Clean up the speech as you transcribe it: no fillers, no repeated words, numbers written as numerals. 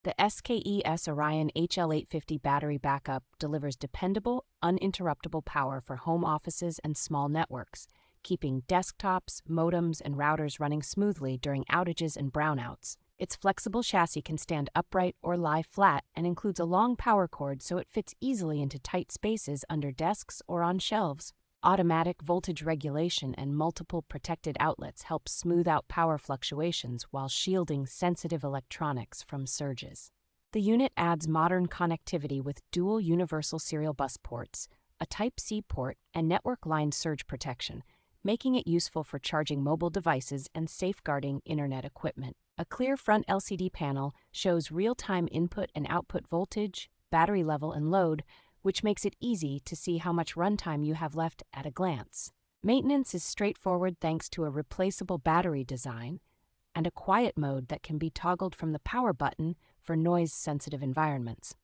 The SKE's Orion HL850 battery backup delivers dependable, uninterruptible power for home offices and small networks, keeping desktops, modems, and routers running smoothly during outages and brownouts. Its flexible chassis can stand upright or lie flat and includes a long power cord so it fits easily into tight spaces under desks or on shelves. Automatic voltage regulation and multiple protected outlets help smooth out power fluctuations while shielding sensitive electronics from surges. The unit adds modern connectivity with dual universal serial bus ports, a Type-C port, and network-line surge protection, making it useful for charging mobile devices and safeguarding internet equipment. A clear front LCD panel shows real-time input and output voltage, battery level, and load, which makes it easy to see how much runtime you have left at a glance. Maintenance is straightforward thanks to a replaceable battery design and a quiet mode that can be toggled from the power button for noise-sensitive environments.